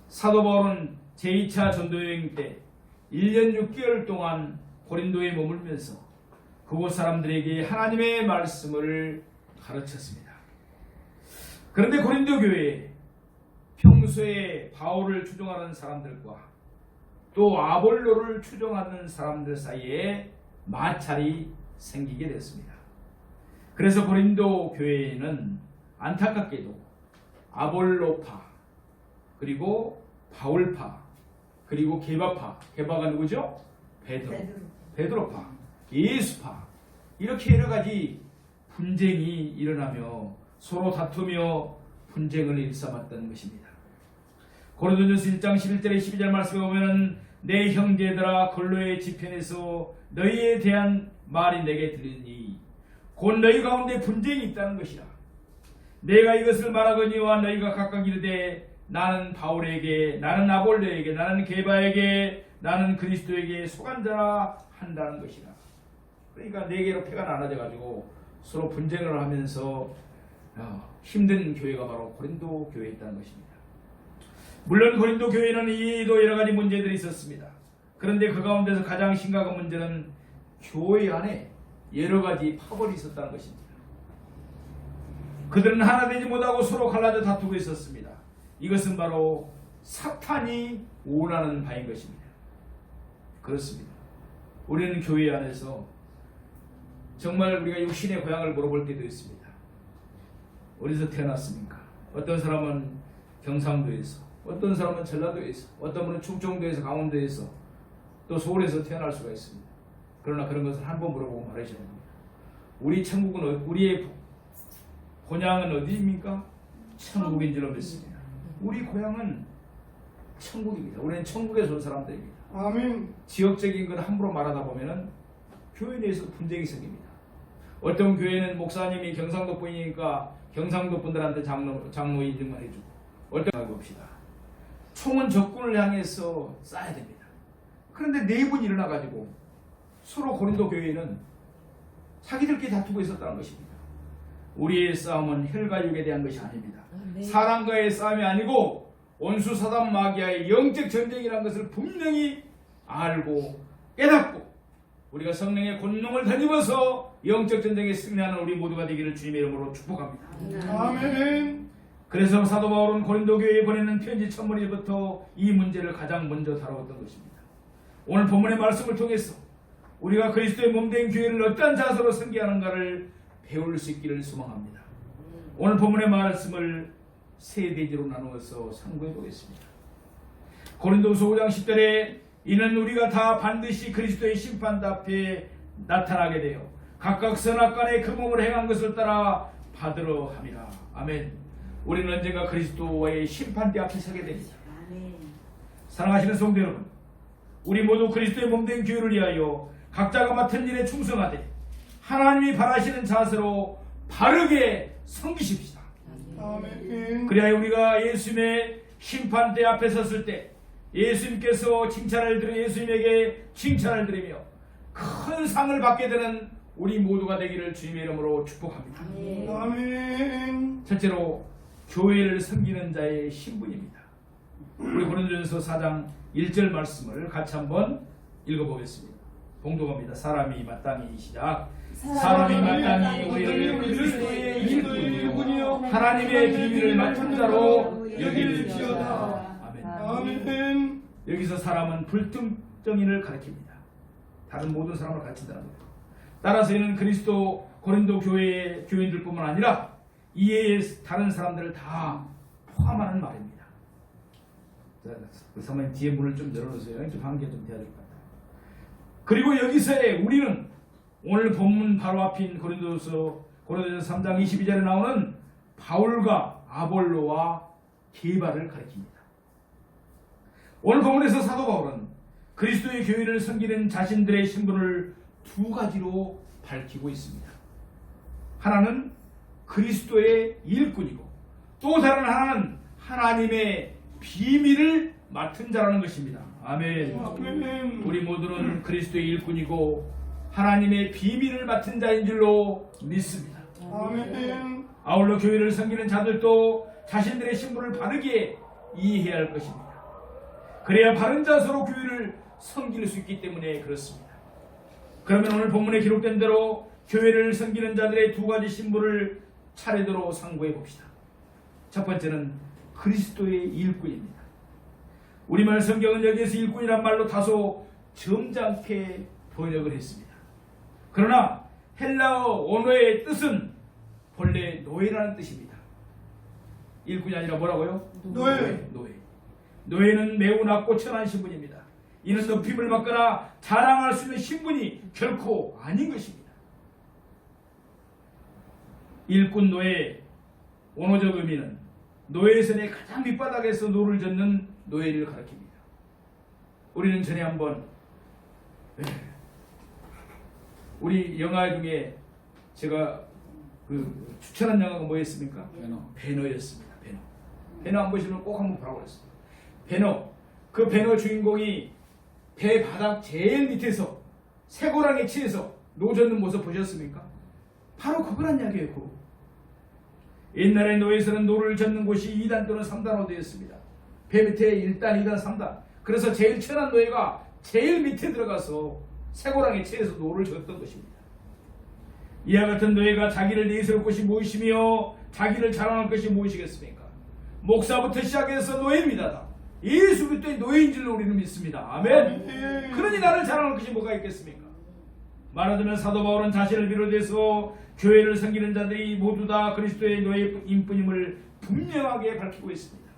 사도 바울은 제2차 전도여행 때 1년 6개월 동안 고린도에 머물면서 그곳 사람들에게 하나님의 말씀을 가르쳤습니다. 그런데 고린도 교회에 평소에 바울을 추종하는 사람들과 또 아볼로를 추종하는 사람들 사이에 마찰이 생기게 됐습니다. 그래서 고린도 교회에는 안타깝게도 아볼로파, 그리고 바울파, 그리고 게바파, 게바가 누구죠? 베드로파, 예수파, 이렇게 여러 가지 분쟁이 일어나며 서로 다투며 분쟁을 일삼았던 것입니다. 고린도전서 1장 11절에 12절 말씀에 보면 내 형제들아 골로의 지편에서 너희에 대한 말이 내게 들리니 곧 너희 가운데 분쟁이 있다는 것이라. 내가 이것을 말하거니와 너희가 각각 이르되 나는 바울에게, 나는 아볼로에게, 나는 게바에게, 나는 그리스도에게 속한 자라 한다는 것이라. 그러니까 네 개로 패가 나눠져 가지고 서로 분쟁을 하면서 힘든 교회가 바로 고린도 교회였다는 것입니다. 물론 고린도 교회는 이도 여러 가지 문제들이 있었습니다. 그런데 그 가운데서 가장 심각한 문제는 교회 안에 여러 가지 파벌이 있었다는 것입니다. 그들은 하나 되지 못하고 서로 갈라져 다투고 있었습니다. 이것은 바로 사탄이 원하는 바인 것입니다. 그렇습니다. 우리는 교회 안에서 정말 우리가 육신의 고향을 물어볼 때도 있습니다. 어디서 태어났습니까? 어떤 사람은 경상도에서, 어떤 사람은 전라도에서, 어떤 분은 충청도에서, 강원도에서, 또 서울에서 태어날 수가 있습니다. 그러나 그런 것을 한 번 물어보고 말하셔야 됩니다. 우리 천국은, 우리의 고향은 어디입니까? 천국인 줄로 믿습니다. 우리 고향은 천국입니다. 우리는 천국에서 온 사람들입니다. 아멘. 지역적인 걸 함부로 말하다 보면은 교회 내에서 분쟁이 생깁니다. 어떤 교회는 목사님이 경상도 분이니까 경상도 분들한테 장로 인증만 해주고, 어떤 봅시다. 총은 적군을 향해서 쏴야 됩니다. 그런데 내분이 일어나가지고 서로 고린도 교회는 자기들끼리 다투고 있었다는 것입니다. 우리의 싸움은 혈과 육에 대한 것이 아닙니다. 사람과의 싸움이 아니고 원수 사단 마귀와의 영적 전쟁이라는 것을 분명히 알고 깨닫고 우리가 성령의 권능을 덧입어서 영적 전쟁에 승리하는 우리 모두가 되기를 주님의 이름으로 축복합니다. 아멘. 그래서 사도 바울은 고린도 교회에 보내는 편지 첫머리부터 이 문제를 가장 먼저 다루었던 것입니다. 오늘 본문의 말씀을 통해서 우리가 그리스도의 몸된 교회를 어떠한 자세로 섬기하는가를 배울 수 있기를 소망합니다. 오늘 본문의 말씀을 세 대지로 나누어서 상고해 보겠습니다. 고린도후서 5장 10절에 이는 우리가 다 반드시 그리스도의 심판대 앞에 나타나게 되어 각각 선악간에 그 몸을 행한 것을 따라 받으러 함이라. 아멘. 우리는 언젠가 그리스도와의 심판대 앞에 서게 됩니다. 사랑하시는 성도 여러분, 우리 모두 그리스도의 몸된 교회를 위하여 각자가 맡은 일에 충성하되 하나님이 바라시는 자세로 바르게 섬기십시다. 아멘. 그래야 우리가 예수님의 심판대 앞에 섰을 때 예수님께서 예수님에게 칭찬을 드리며 큰 상을 받게 되는 우리 모두가 되기를 주님의 이름으로 축복합니다. 아멘. 첫째로 교회를 섬기는 자의 신분입니다. 우리 고린도전서 4장 1절 말씀을 같이 한번 읽어보겠습니다. 봉독합니다. 사람이 마땅히 시작. 사람이 마땅히 우리를 그리스도의 일꾼이요 하나님의 비밀을 맡은 자로 여길지어다. 아멘. 아멘. 여기서 사람은 불특정인을 가리킵니다. 다른 모든 사람을 가르친다는 거예요. 따라서 이는 그리스도 고린도 교회의 교인들뿐만 아니라 이외의 다른 사람들을 다 포함하는 말입니다. 자, 사모님 뒤에 문을 좀 열어놓으세요. 좀 환기 좀 돼야 될 것 같아요. 그리고 여기서의 우리는 오늘 본문 바로 앞인 고린도전서 3장 22절에 나오는 바울과 아볼로와 게바를 가리킵니다. 오늘 본문에서 사도 바울은 그리스도의 교회를 섬기는 자신들의 신분을 두 가지로 밝히고 있습니다. 하나는 그리스도의 일꾼이고 또 다른 하나는 하나님의 비밀을 맡은 자라는 것입니다. 아멘. 아멘. 우리 모두는 그리스도의 일꾼이고 하나님의 비밀을 맡은 자인 줄로 믿습니다. 아멘. 아울러 교회를 섬기는 자들도 자신들의 신분을 바르게 이해해야 할 것입니다. 그래야 바른 자세로 교회를 섬길 수 있기 때문에 그렇습니다. 그러면 오늘 본문에 기록된 대로 교회를 섬기는 자들의 두 가지 신분을 차례대로 상고해 봅시다. 첫 번째는 그리스도의 일꾼입니다. 우리말 성경은 여기에서 일꾼이란 말로 다소 점잖게 번역을 했습니다. 그러나 헬라어 원어의 뜻은 본래 노예라는 뜻입니다. 일꾼이 아니라 뭐라고요? 노예. 노예는 매우 낮고 천한 신분입니다. 이는 높임을 받거나 자랑할 수 있는 신분이 결코 아닌 것입니다. 일꾼 노예 원어적 의미는 노예선의 가장 밑바닥에서 노를 젓는 노예를 가리킵니다. 우리는 전에 한번 우리 영화 중에 제가 추천한 영화가 뭐였습니까? 배너였습니다. 배너 안 보시면 꼭 한번 보라고 했습니다. 그 배너 주인공이 배 바닥 제일 밑에서 쇠고랑에 치여서 노젓는 모습 보셨습니까? 바로 그거란 이야기예요. 옛날에 노예에서는 노를 젓는 곳이 2단 또는 3단으로 되었습니다. 배 밑에 1단, 2단, 3단. 그래서 제일 천한 노예가 제일 밑에 들어가서 쇠고랑에 치여서 노를 젓던 것입니다. 이와 같은 노예가 자기를 내세울 것이 무엇이며 자기를 자랑할 것이 무엇이겠습니까? 목사부터 시작해서 노예입니다. 예수 그리스도의 노예인 줄로 우리는 믿습니다. 아멘. 그러니 나를 자랑할 것이 뭐가 있겠습니까? 말하자면 사도 바울은 자신을 비롯해서 교회를 섬기는 자들이 모두 다 그리스도의 노예인 뿐임을 분명하게 밝히고 있습니다.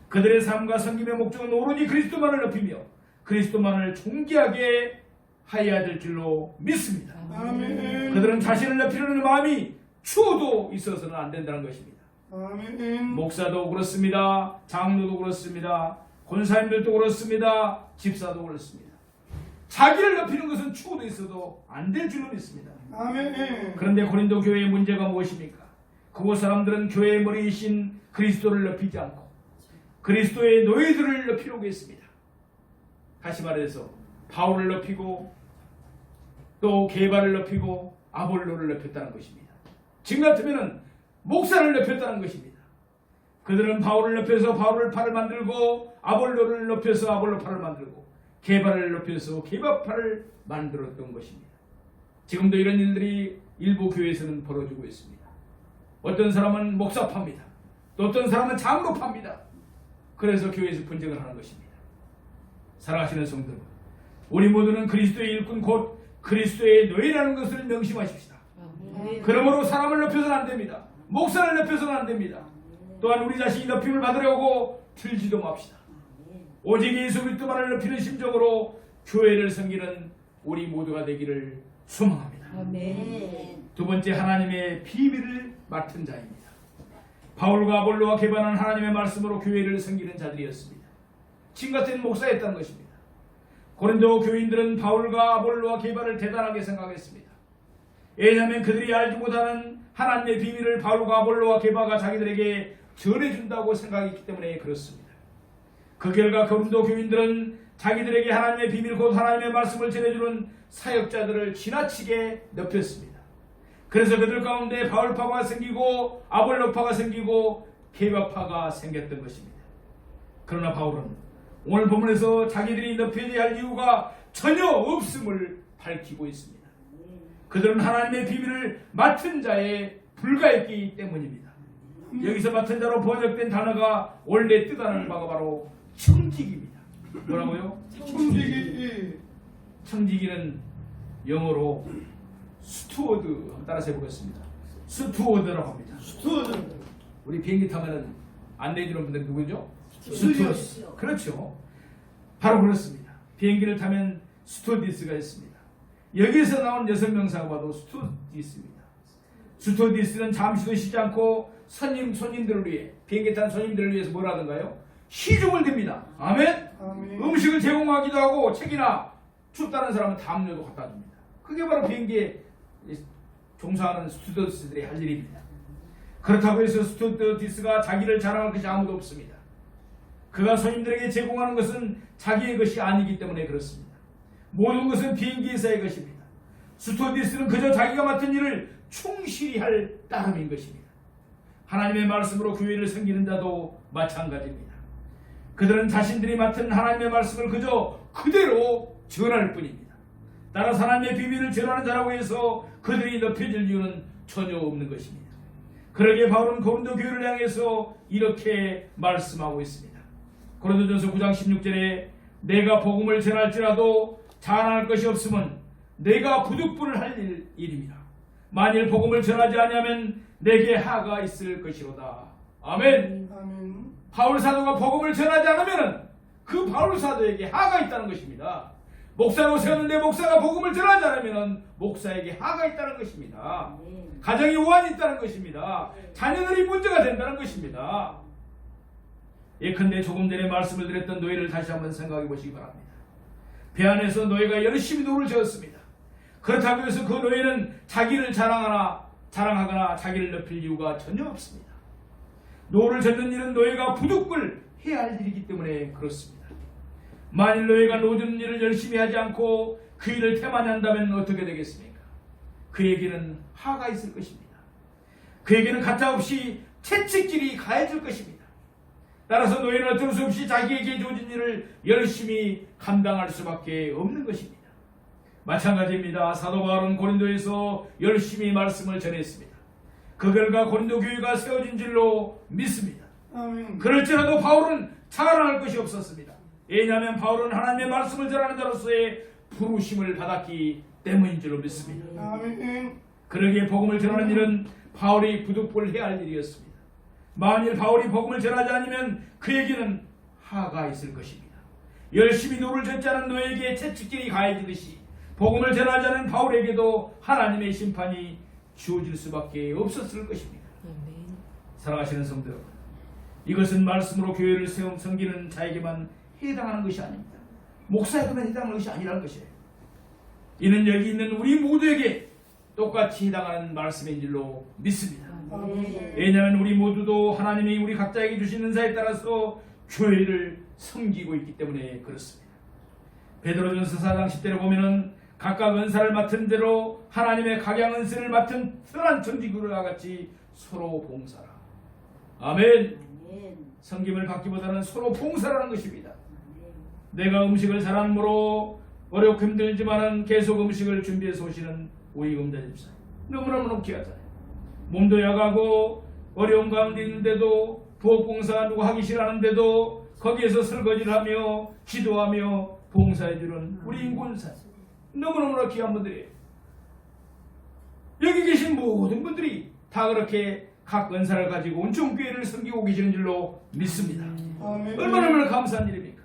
그들의 삶과 섬김의 목적은 오로지 그리스도만을 높이며 그리스도만을 존귀하게 하여야 될 줄로 믿습니다. 아멘. 그들은 자신을 높이려는 마음이 추호도 있어서는 안 된다는 것입니다. 아멘. 목사도 그렇습니다. 장로도 그렇습니다. 권사님들도 그렇습니다. 집사도 그렇습니다. 자기를 높이는 것은 추호도 있어도 안 될 줄로 믿습니다. 아멘. 그런데 고린도 교회의 문제가 무엇입니까? 그곳 사람들은 교회의 머리이신 그리스도를 높이지 않고 그리스도의 노예들을 높이려고 했습니다. 다시 말해서 바울을 높이고 또 게바를 높이고 아볼로를 높였다는 것입니다. 지금 같으면 목사를 높였다는 것입니다. 그들은 바울을 높여서 바울을 팔을 만들고 아볼로를 높여서 아볼로 팔을 만들고 게바를 높여서 게바 팔을 만들었던 것입니다. 지금도 이런 일들이 일부 교회에서는 벌어지고 있습니다. 어떤 사람은 목사 팝니다. 또 어떤 사람은 장로 팝니다. 그래서 교회에서 분쟁을 하는 것입니다. 사랑하시는 성도 여러분, 우리 모두는 그리스도의 일꾼 곧 그리스도의 노예라는 것을 명심하십시다. 그러므로 사람을 높여서는 안 됩니다. 목사를 높여서는 안 됩니다. 또한 우리 자신이 높임을 받으려고 들지도 맙시다. 오직 예수 그리스도만을 높이는 심정으로 교회를 섬기는 우리 모두가 되기를 소망합니다. 아멘. 두 번째, 하나님의 비밀을 맡은 자입니다. 바울과 아볼로와 게바는 하나님의 말씀으로 교회를 섬기는 자들이었습니다. 지금 같은 목사였다는 것입니다. 고린도 교인들은 바울과 아볼로와 게바를 대단하게 생각했습니다. 왜냐하면 그들이 알지 못하는 하나님의 비밀을 바울과 아볼로와 게바가 자기들에게 전해준다고 생각했기 때문에 그렇습니다. 그 결과 고린도 교인들은 자기들에게 하나님의 비밀 곧 하나님의 말씀을 전해주는 사역자들을 지나치게 높였습니다. 그래서 그들 가운데 바울파가 생기고 아볼로파가 생기고 게바파가 생겼던 것입니다. 그러나 바울은 오늘 본문에서 자기들이 높여야 할 이유가 전혀 없음을 밝히고 있습니다. 그들은 하나님의 비밀을 맡은 자에 불과했기 때문입니다. 여기서 맡은 자로 번역된 단어가 원래 뜻하는 바가 바로 청지기입니다. 뭐라고요? 청지기. 청지기는 영어로 스튜어드, 한번 따라서 해보겠습니다. 스튜어드라고 합니다. 스튜어드. 우리 비행기 타면은 안내해주는 분들 누구죠? 스튜어디스. 그렇죠. 바로 그렇습니다. 비행기를 타면 스튜어디스가 있습니다. 여기에서 나온 여성 명사가 바로 스튜어디스입니다. 스튜어디스는 잠시도 쉬지 않고 손님들을 위해, 비행기 탄 손님들을 위해서 뭘 하던가요? 시중을 듭니다. 아멘? 아멘. 음식을 제공하기도 하고 책이나 춥다는 사람은 담요도 갖다 줍니다. 그게 바로 비행기에 종사하는 스튜어디스들의 할 일입니다. 그렇다고 해서 스튜어디스가 자기를 자랑할 것이 아무도 없습니다. 그가 손님들에게 제공하는 것은 자기의 것이 아니기 때문에 그렇습니다. 모든 것은 비행기에서의 것입니다. 스튜어디스는 그저 자기가 맡은 일을 충실히 할 따름인 것입니다. 하나님의 말씀으로 교회를 섬기는 자도 마찬가지입니다. 그들은 자신들이 맡은 하나님의 말씀을 그저 그대로 전할 뿐입니다. 따라서 하나님의 비밀을 전하는 자라고 해서 그들이 높여질 이유는 전혀 없는 것입니다. 그러기에 바울은 고린도 교회를 향해서 이렇게 말씀하고 있습니다. 고린도전서 9장 16절에 내가 복음을 전할지라도 자랑할 것이 없으면 내가 부득불을 할 일입니다. 만일 복음을 전하지 아니하면 내게 하가 있을 것이로다. 아멘. 아멘. 바울 사도가 복음을 전하지 않으면 그 바울 사도에게 하가 있다는 것입니다. 목사로 세웠는데 목사가 복음을 전하지 않으면 목사에게 하가 있다는 것입니다. 가정이 우환이 있다는 것입니다. 자녀들이 문제가 된다는 것입니다. 예컨대 조금 전에 말씀을 드렸던 노예를 다시 한번 생각해 보시기 바랍니다. 배 안에서 노예가 열심히 노를 저었습니다. 그렇다고 해서 그 노예는 자기를 자랑하거나 자기를 높일 이유가 전혀 없습니다. 노를 젓는 일은 노예가 부득불 해야 할 일이기 때문에 그렇습니다. 만일 노예가 노젓는 일을 열심히 하지 않고 그 일을 태만한다면 어떻게 되겠습니까? 그에게는 하가 있을 것입니다. 그에게는 가차없이 채찍질이 가해질 것입니다. 따라서 노예는 어쩔 수 없이 자기에게 주어진 일을 열심히 감당할 수밖에 없는 것입니다. 마찬가지입니다. 사도 바울은 고린도에서 열심히 말씀을 전했습니다. 그 결과 고린도 교회가 세워진 줄로 믿습니다. 아멘. 그럴지라도 바울은 자랑할 것이 없었습니다. 왜냐하면 바울은 하나님의 말씀을 전하는 자로서의 부르심을 받았기 때문인 줄로 믿습니다. 아멘. 그러기에 복음을 전하는 일은 바울이 부득불 해야 할 일이었습니다. 만일 바울이 복음을 전하지 않으면 그에게는 하가 있을 것입니다. 열심히 노를 젓지 않은 노에게 채찍질이 가해지듯이 복음을 전하지 않은 바울에게도 하나님의 심판이 주어질 수밖에 없었을 것입니다. 사랑하시는 성도 여러분, 이것은 말씀으로 교회를 섬기는 자에게만 해당하는 것이 아닙니다. 목사에게만 해당하는 것이 아니라는 것이에요. 이는 여기 있는 우리 모두에게 똑같이 해당하는 말씀인 줄로 믿습니다. 왜냐하면 우리 모두도 하나님이 우리 각자에게 주신 은사에 따라서 교회를 섬기고 있기 때문에 그렇습니다. 베드로전서 4장 10절에 보면은 각각 은사를 맡은 대로 하나님의 각양 은사를 맡은 선한 청지기와 같이 서로 봉사라. 아멘. 섬김을 받기보다는 서로 봉사라는 것입니다. 내가 음식을 잘함으로 어렵고 힘들지만은 계속 음식을 준비해서 오시는 우리 음자 집사 너무너무 귀하잖아요. 몸도 약하고 어려운 가운데 있는데도 부엌봉사 누구 하기 싫어하는데도 거기에서 설거지를 하며 기도하며 봉사해주는 우리 인권사 너무너무나 귀한 분들이에요. 여기 계신 모든 분들이 다 그렇게 각 은사를 가지고 온 종교회를 섬기고 계시는 줄로 믿습니다. 아멘. 얼마나 감사한 일입니까?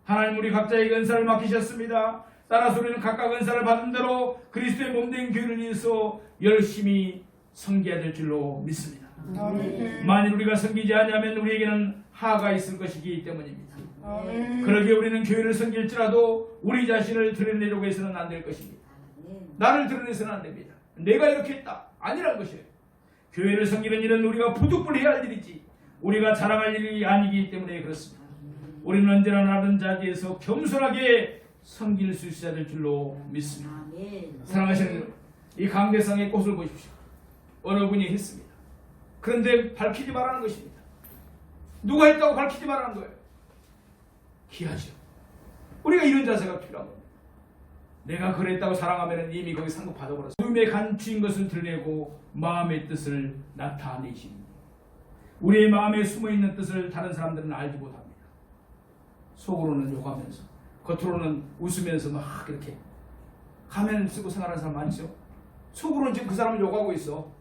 하나님 우리 각자에게 은사를 맡기셨습니다. 따라서 우리는 각각 은사를 받은 대로 그리스도의 몸된 교회를 위해서 열심히 섬겨야 될 줄로 믿습니다. 아멘. 만일 우리가 섬기지 않으면 우리에게는 하가 있을 것이기 때문입니다. 아멘. 그러기에 우리는 교회를 섬길지라도 우리 자신을 드러내려고 해서는 안 될 것입니다. 나를 드러내서는 안 됩니다. 내가 이렇게 했다 아니란 것이에요. 교회를 섬기는 일은 우리가 부득불 해야 할 일이지 우리가 자랑할 일이 아니기 때문에 그렇습니다. 우리는 언제나 낮은 자리에서 겸손하게 섬길 수 있어야 될 줄로 믿습니다. 사랑하시는 여러분, 이 강대상의 꽃을 보십시오. 어느 분이 했습니다. 그런데 밝히지 말라는 것입니다. 누가 했다고 밝히지 말라는 거예요. 귀하죠. 우리가 이런 자세가 필요한 겁니다. 내가 그랬다고 사랑하면 이미 거기 상급 받아버렸어. 꿈에 간추인 것을 드러내고 마음의 뜻을 나타내십니다. 우리의 마음에 숨어있는 뜻을 다른 사람들은 알지 못합니다. 속으로는 욕하면서 겉으로는 웃으면서 막 이렇게 가면 쓰고 생활하는 사람 많죠. 속으로는 지금 그 사람을 욕하고 있어.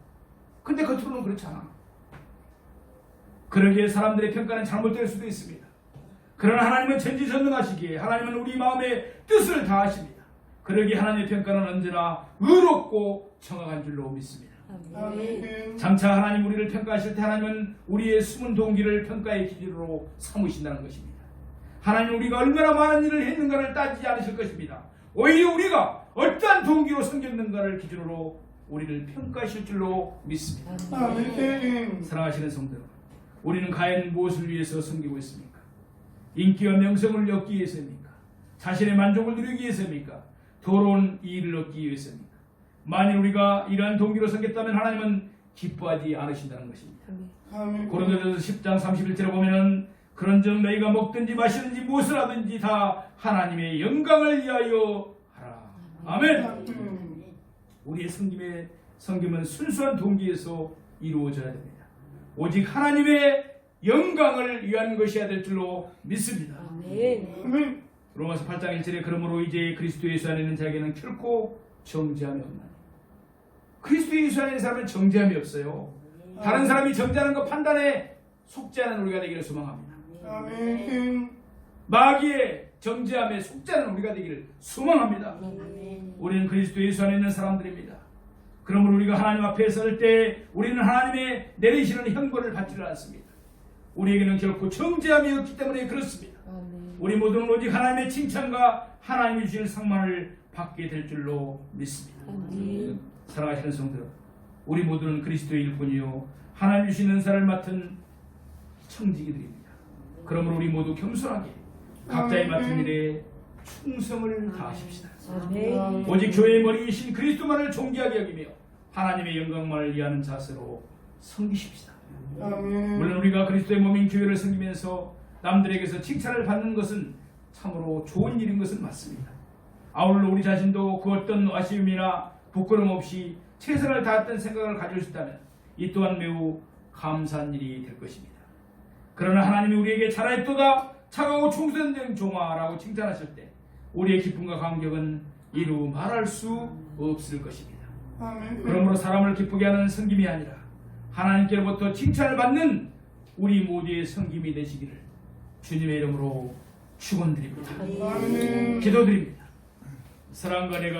근데 겉으로는 그렇지 않아. 그러기에 사람들의 평가는 잘못될 수도 있습니다. 그러나 하나님은 전지전능하시기에 하나님은 우리 마음의 뜻을 다하십니다. 그러기에 하나님의 평가는 언제나 의롭고 정확한 줄로 믿습니다. 아멘. 장차 하나님 우리를 평가하실 때 하나님은 우리의 숨은 동기를 평가의 기준으로 삼으신다는 것입니다. 하나님 우리가 얼마나 많은 일을 했는가를 따지지 않으실 것입니다. 오히려 우리가 어떠한 동기로 섬겼는가를 기준으로 우리를 평가하실 줄로 믿습니다. 아멘. 사랑하시는 성도 여러분, 우리는 과연 무엇을 위해서 섬기고 있습니까? 인기와 명성을 얻기 위해서입니까? 자신의 만족을 누리기 위해서입니까? 더러운 이익을 얻기 위해서입니까? 만일 우리가 이러한 동기로 섬겼다면 하나님은 기뻐하지 않으신다는 것입니다. 아멘. 고린도전서 10장 31절에 보면은 그런즉 너희가 먹든지 마시든지 무엇을 하든지 다 하나님의 영광을 위하여 하라. 아멘. 우리의 섬김은 순수한 동기에서 이루어져야 됩니다. 오직 하나님의 영광을 위한 것이어야 될 줄로 믿습니다. 아멘. 로마서 8장 1절에 그러므로 이제 그리스도 예수 안에 있는 자에게는 결코 정죄함이 없나니. 그리스도 예수 안에 있는 사람은 정죄함이 없어요. 다른 사람이 정죄하는 것 판단에 속지 않은 우리가 되기를 소망합니다. 아멘. 마귀의 정죄함에 속지 않은 우리가 되기를 소망합니다. 우리는 그리스도 예수 안에 있는 사람들입니다. 그러므로 우리가 하나님 앞에 설 때 우리는 하나님의 내리시는 형벌을 받지를 않습니다. 우리에게는 결코 정죄함이 없기 때문에 그렇습니다. 우리 모두는 오직 하나님의 칭찬과 하나님이 주실 상만을 받게 될 줄로 믿습니다. 사랑하시는 성도, 우리 모두는 그리스도의 일꾼이요 하나님 주신 은사를 맡은 청지기들입니다. 그러므로 우리 모두 겸손하게 각자의 맡은 일에 충성을 다하십시다. 오직 교회의 머리이신 그리스도만을 존귀하게 여기며 하나님의 영광만을 위하는 자세로 섬기십시다. 물론 우리가 그리스도의 몸인 교회를 섬기면서 남들에게서 칭찬을 받는 것은 참으로 좋은 일인 것은 맞습니다. 아울러 우리 자신도 그 어떤 아쉬움이나 부끄럼 없이 최선을 다했던 생각을 가질 수 있다면 이 또한 매우 감사한 일이 될 것입니다. 그러나 하나님이 우리에게 잘하였도다 차가워 충성된 종아라고 칭찬하실 때 우리의 기쁨과 감격은 이루 말할 수 없을 것입니다. 그러므로 사람을 기쁘게 하는 섬김이 아니라 하나님께로부터 칭찬을 받는 우리 모두의 섬김이 되시기를 주님의 이름으로 축원드립니다. 기도드립니다. 사랑과 내가